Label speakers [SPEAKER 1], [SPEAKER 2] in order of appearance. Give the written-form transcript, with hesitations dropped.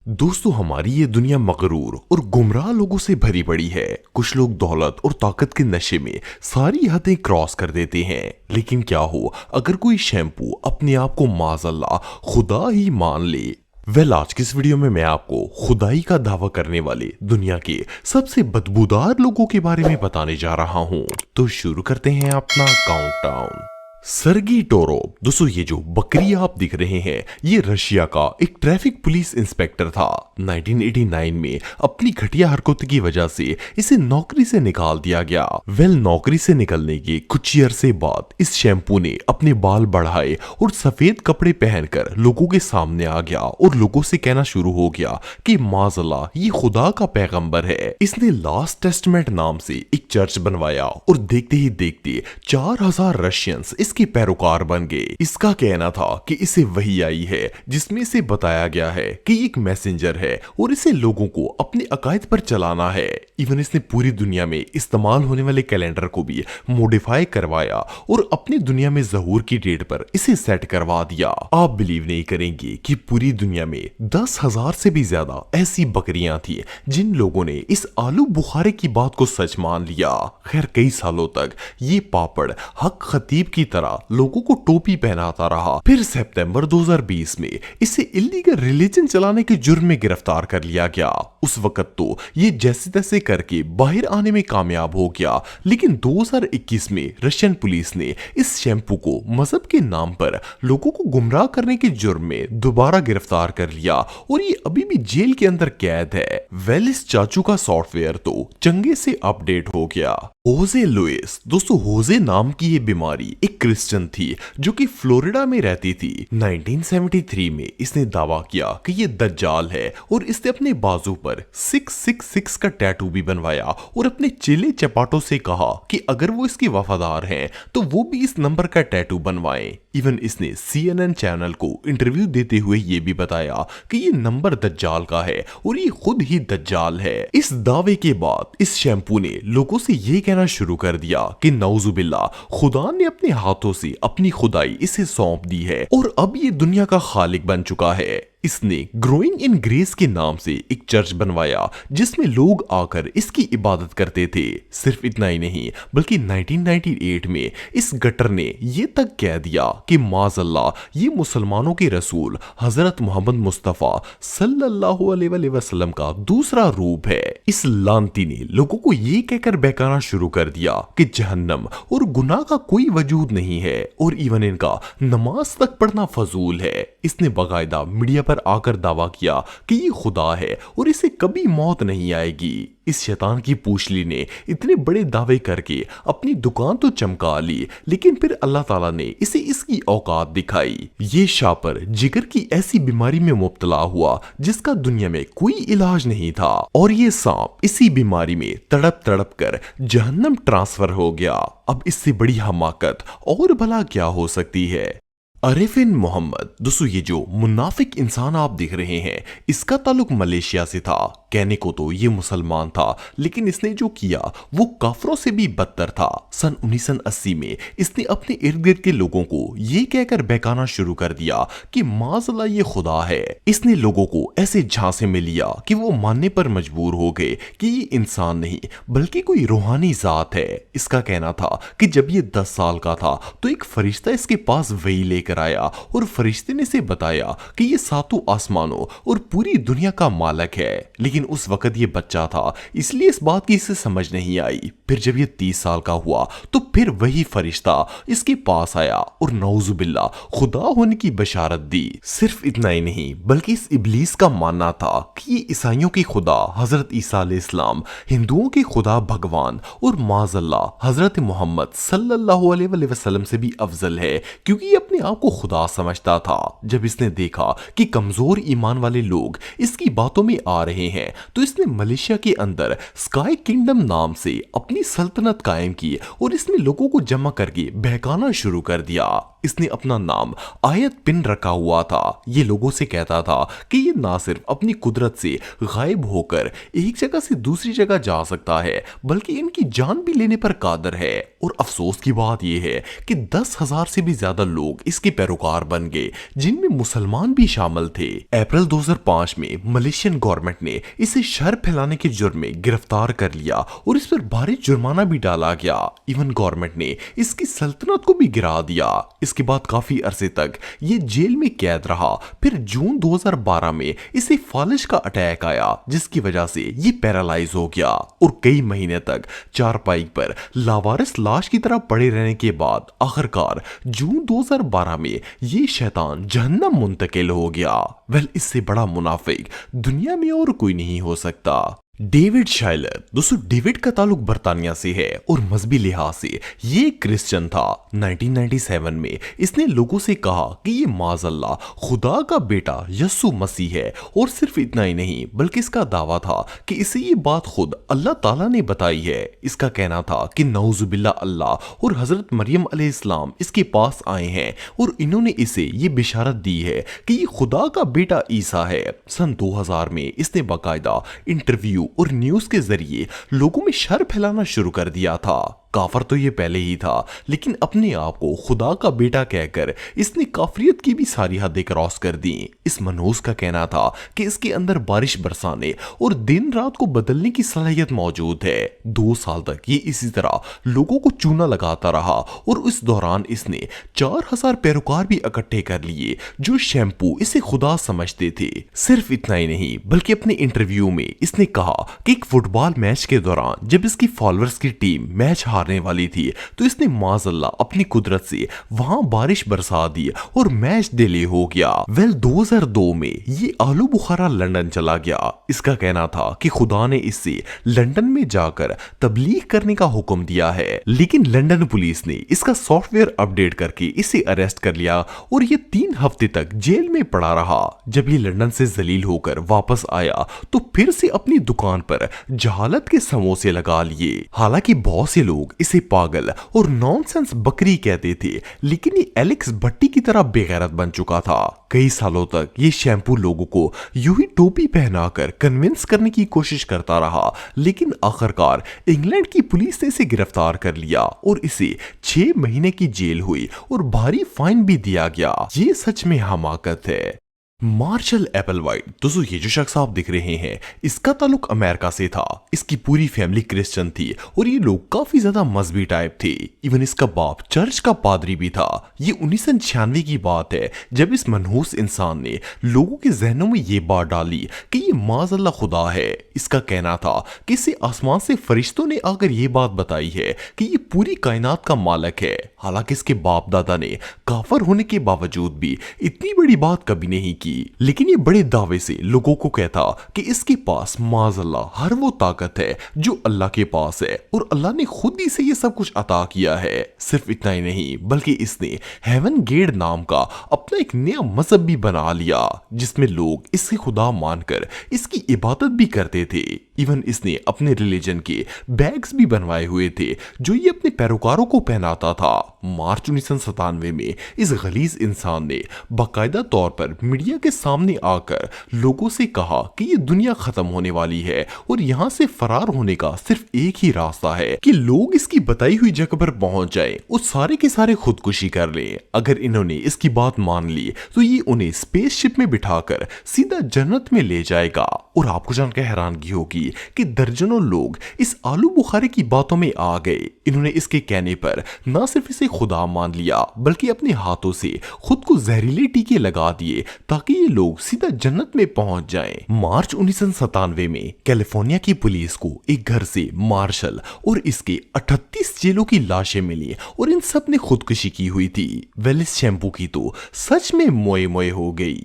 [SPEAKER 1] दोस्तों, हमारी ये दुनिया मगरूर और गुमराह लोगों से भरी पड़ी है। कुछ लोग दौलत और ताकत के नशे में सारी हदें क्रॉस कर देते हैं। लेकिन क्या हो अगर कोई शैम्पू अपने आप को माज़अल्लाह खुदा ही मान ले। आज की इस वीडियो में मैं आपको खुदाई का दावा करने वाले दुनिया के सबसे बदबूदार लोगों के बारे में बताने जा रहा हूँ। तो शुरू करते हैं अपना काउंटडाउन। सर्गी टोरोव। दोस्तों, ये जो बकरी आप दिख रहे हैं ये रशिया का एक ट्रैफिक पुलिस इंस्पेक्टर था। 1989 में अपनी घटिया हरकत की वजह से इसे नौकरी से निकाल दिया गया। नौकरी से निकलने के कुछ ही अरसे बाद इस शैम्पू ने अपने बाल बढ़ाए और सफेद कपड़े पहनकर लोगों के सामने आ गया और लोगों से कहना शुरू हो गया कि माज़अल्लाह ये खुदा का पैगंबर है। इसने लास्ट टेस्टमेंट नाम से एक चर्च बनवाया और देखते ही देखते 4000 रशियंस इसके पैरोकार बन गए। इसका कहना था कि इसे वही आई है जिसमें इसे बताया गया है कि एक मैसेंजर है और इसे लोगों को अपने अकायद पर चलाना है। इवन इसने पूरी दुनिया में इस्तेमाल होने वाले कैलेंडर को भी मॉडिफाई करवाया और अपनी दुनिया में ज़हूर की डेट पर इसे सेट करवा दिया। आप बिलीव नहीं करेंगे कि पूरी दुनिया में 10,000 से भी ज्यादा ऐसी बकरियां थी जिन लोगों ने इस आलू बुखारे की बात को सच मान लिया। खैर, कई सालों तक ये पापड़ हक खतीब की तरह लोगों को टोपी पहनाता रहा। फिर सितंबर 2020 में इसे इलीगल रिलीजन चलाने के जुर्म में गिरफ्तार कर लिया गया। उस वक्त तो ये जैसे तैसे करके बाहर आने में कामयाब हो गया, लेकिन 2021 में रशियन पुलिस ने इस शैम्पू को मजहब के नाम पर लोगों को गुमराह करने के जुर्म में दोबारा गिरफ्तार कर लिया और ये अभी भी जेल के अंदर कैद है। इस चाचू का सॉफ्टवेयर तो चंगे से अपडेट हो गया। होजे लुइस। दोस्तों, होजे नाम की ये बीमारी एक क्रिश्चियन थी जो कि फ्लोरिडा में रहती थी। 1973 में इसने दावा किया कि ये दज्जाल है और इसने अपने बाजू पर 666 का टैटू भी बनवाया और अपने चेले चपाटों से कहा कि अगर वो इसके वफादार हैं तो वो भी इस नंबर का टैटू बनवाएं। इवन इसने CNN चैनल को इंटरव्यू देते हुए ये भी बताया कि ये नंबर दज्जाल का है और ये खुद ही दज्जाल है। इस दावे के बाद इस शैम्पू ने लोगों से ये कहना शुरू कर दिया कि नौजुबिल्ला खुदा ने अपने हाथों से अपनी खुदाई इसे सौंप दी है और अब ये दुनिया का खालिक बन चुका है। इसने ग्रोइंग इन ग्रेस के नाम से एक चर्च बनवाया जिसमें लोग आकर इसकी इबादत करते थे। सिर्फ इतना ही नहीं बल्कि 1998 में इस गटर ने ये तक कह दिया कि माज़अल्लाह ये मुसलमानों के रसूल हजरत मोहम्मद मुस्तफ़ा सल्लल्लाहु अलैहि वसल्लम का दूसरा रूप है। इस लानती ने लोगों को ये कहकर बहकाना शुरू कर दिया कि जहन्नम और गुनाह का कोई वजूद नहीं है और इवन इनका नमाज तक पढ़ना फजूल है। इसने बाकायदा मीडिया पर आकर दावा किया कि ये खुदा है और इसे कभी मौत नहीं आएगी। इस शैतान की पूंछली ने इतने बड़े दावे करके अपनी दुकान तो चमका ली, लेकिन फिर अल्लाह ताला ने इसे इसकी औकात दिखाई। ये शापर जिगर की ऐसी बीमारी में मुब्तला हुआ जिसका दुनिया में कोई इलाज नहीं था और ये सांप इसी बीमारी में तड़प तड़प कर जहन्नम ट्रांसफर हो गया। अब इससे बड़ी हमाकत और भला क्या हो सकती है। अरेफिन मोहम्मद। दोस्तों, ये जो मुनाफिक इंसान आप देख रहे हैं इसका ताल्लुक मलेशिया से था। कहने को तो ये मुसलमान था, लेकिन इसने जो किया वो काफरों से भी बदतर था। सन 1980 में इसने अपने इर्द गिर्द के लोगों को ये कहकर बहकाना शुरू कर दिया कि माज़अल्लाह ये खुदा है। इसने लोगों को ऐसे झांसे में लिया कि वो मानने पर मजबूर हो गए कि ये इंसान नहीं बल्कि कोई रूहानी जात है। इसका कहना था कि जब ये 10 साल का था तो एक फरिश्ता इसके पास वही लेकर आया और फरिश्ते ने इसे बताया कि ये सातों आसमानों और पूरी दुनिया का मालिक है। लेकिन उस वक्त ये बच्चा था इसलिए इस बात की इसे समझ नहीं आई। फिर जब ये 30 साल का हुआ तो फिर वही फरिश्ता इसके पास आया और नौजुबिल्ला खुदा होने की बशारत दी। सिर्फ इतना ही नहीं बल्कि इस इब्लीस का मानना था कि ये ईसाइयों की खुदा हजरत ईसा अलैहिस्सलाम, हिंदुओं के खुदा भगवान और माज़अल्लाह हजरत मोहम्मद सल्लल्लाहु अलैहि वसल्लम से भी अफजल है, क्योंकि ये अपने आप को खुदा समझता था। जब इसने देखा कि कमजोर ईमान वाले लोग इसकी बातों में आ रहे हैं तो इसने मलेशिया के अंदर स्काई किंगडम नाम से अपनी सल्तनत कायम की और इसमें लोगों को जमा करके बहकाना शुरू कर दिया। इसने अपना नाम आयत पिन रखा हुआ था। ये लोगों से कहता था कि ये ना सिर्फ अपनी कुदरत से गायब होकर एक जगह से दूसरी जगह जा सकता है बल्कि इनकी जान भी लेने पर कादर है। اور افسوس کی بات یہ ہے کہ 10,000 سے بھی زیادہ لوگ اس کے پیروکار بن گئے جن میں مسلمان بھی شامل تھے۔ اپریل 2005 میں ملیشین گورنمنٹ نے اسے شر پھیلانے کے جرم میں گرفتار کر لیا اور اس پر بھاری جرمانہ بھی ڈالا گیا۔ ایون گورنمنٹ نے اس کی سلطنت کو بھی گرا دیا۔ اس کے بعد کافی عرصے تک یہ جیل میں قید رہا۔ پھر جون 2012 میں اسے فالج کا اٹیک آیا جس کی وجہ سے یہ پیرالائز ہو گیا اور کئی مہینے تک چارپائی پر لاوارث لاش کی طرح پڑے رہنے کے بعد آخرکار جون 2012 میں یہ شیطان جہنم منتقل ہو گیا۔ اس سے بڑا منافق دنیا میں اور کوئی نہیں ہو سکتا۔ ڈیوڈ شائلر، دوستو ڈیوڈ کا تعلق برطانیہ سے ہے اور مذہبی لحاظ سے یہ ایک کرسچن تھا۔ 1997 میں اس نے لوگوں سے کہا کہ یہ معاذ اللہ خدا کا بیٹا یسوع مسیح ہے، اور صرف اتنا ہی نہیں بلکہ اس کا دعویٰ تھا کہ اسے یہ بات خود اللہ تعالیٰ نے بتائی ہے۔ اس کا کہنا تھا کہ نعوذ باللہ اللہ اور حضرت مریم علیہ السلام اس کے پاس آئے ہیں اور انہوں نے اسے یہ بشارت دی ہے کہ یہ خدا کا بیٹا عیسیٰ ہے۔ سن 2000 میں اس نے باقاعدہ انٹرویو اور نیوز کے ذریعے لوگوں میں شر پھیلانا شروع کر دیا تھا۔ کافر تو یہ پہلے ہی تھا، لیکن اپنے آپ کو خدا کا بیٹا کہہ کر اس نے کافریت کی بھی ساری حدیں کراس کر دیں۔ اس منحوس کا کہنا تھا کہ اس کے اندر بارش برسانے اور دن رات کو بدلنے کی صلاحیت موجود ہے۔ 2 سال تک یہ اسی طرح لوگوں کو چونا لگاتا رہا اور اس دوران اس نے 4000 پیروکار بھی اکٹھے کر لیے جو شیمپو اسے خدا سمجھتے تھے۔ صرف اتنا ہی نہیں بلکہ اپنے انٹرویو میں اس نے کہا کہ ایک فٹ بال میچ کے دوران جب اس کی فالوورز کی ٹیم میچ ہارنے والی تھی تو اس نے معاذ اللہ اپنی قدرت سے وہاں بارش برسا دی اور میچ ڈیلے ہو گیا۔ 2002 میں یہ آلو بخارا لندن چلا گیا۔ اس کا کہنا تھا کہ خدا نے اس سے لندن میں جا کر تبلیغ کرنے کا حکم دیا ہے، لیکن لندن پولیس نے اس کا سافٹ ویئر اپڈیٹ کر کے اسے اریسٹ کر لیا اور یہ 3 ہفتے تک جیل میں پڑا رہا۔ جب یہ لندن سے ذلیل ہو کر واپس آیا تو پھر سے اپنی دکان پر جہالت کے سموسے لگا لیے۔ حالانکہ بہت سے لوگ اسے پاگل اور نان سینس بکری کہتے تھے، لیکن یہ ایلیکس بٹی کی طرح بے غیرت بن چکا تھا۔ کئی سالوں تک یہ شیمپو لوگوں کو یوں ہی ٹوپی پہنا کر کنونس کرنے کی کوشش کرتا رہا، لیکن آخرکار انگلینڈ کی پولیس نے اسے گرفتار کر لیا اور اسے 6 مہینے کی جیل ہوئی اور بھاری فائن بھی دیا گیا۔ یہ سچ میں حماقت ہے۔ مارشل ایپل وائٹ، دوستو یہ جو شخص آپ دکھ رہے ہیں اس کا تعلق امریکہ سے تھا۔ اس کی پوری فیملی کرسچن تھی اور یہ لوگ کافی زیادہ مذہبی ٹائپ تھے۔ ایون اس کا باپ چرچ کا پادری بھی تھا۔ یہ 1996 کی بات ہے جب اس منحوس انسان نے لوگوں کے ذہنوں میں یہ بات ڈالی کہ یہ معاذ اللہ خدا ہے۔ اس کا کہنا تھا کہ اسے آسمان سے فرشتوں نے آ کر یہ بات بتائی ہے کہ یہ پوری کائنات کا مالک ہے۔ حالانکہ اس کے باپ دادا نے کافر ہونے کے باوجود بھی اتنی بڑی بات کبھی نہیں کی، لیکن یہ بڑے دعوے سے لوگوں کو کہتا کہ اس کے پاس معاذ اللہ ہر وہ طاقت ہے جو اللہ کے پاس ہے اور اللہ نے خود ہی سے یہ سب کچھ عطا کیا ہے۔ صرف اتنا ہی نہیں بلکہ اس نے ہیون گیٹ نام کا اپنا ایک نیا مذہب بھی بنا لیا جس میں لوگ اس سے خدا مان کر اس کی عبادت بھی کرتے تھے۔ ایون اس نے اپنے ریلیجن کے بیگز بھی بنوائے ہوئے تھے جو یہ اپنے پیروکاروں کو پہناتا تھا۔ مارچ 1997 میں اس غلیظ انسان نے باقاعدہ طور پر میڈیا کے سامنے آ کر لوگوں سے کہا کہ یہ دنیا ختم ہونے والی ہے اور یہاں سے فرار ہونے کا صرف ایک ہی راستہ ہے کہ لوگ اس کی بتائی ہوئی جگہ پر پہنچ جائیں اور سارے کے سارے خودکشی کر لیں۔ اگر انہوں نے اس کی بات مان لی تو یہ انہیں اسپیس شپ میں بٹھا کر سیدھا جنت میں لے جائے گا۔ اور آپ کو جان کے حیرانگی ہوگی کہ درجنوں لوگ اس آلو بخارے کی باتوں میں آ گئے۔ انہوں نے اس کے کہنے پر نہ صرف اسے خدا مان لیا بلکہ اپنے ہاتھوں سے خود کو زہریلے ٹیکے لگا دیے تاکہ یہ لوگ سیدھا جنت میں پہنچ جائیں۔ مارچ 1997 میں کیلیفورنیا کی پولیس کو ایک گھر سے مارشل اور اس کے 38 جیلوں کی لاشیں ملی اور ان سب نے خودکشی کی ہوئی تھی۔ اس شیمپو کی تو سچ میں موئے موئے ہو گئی۔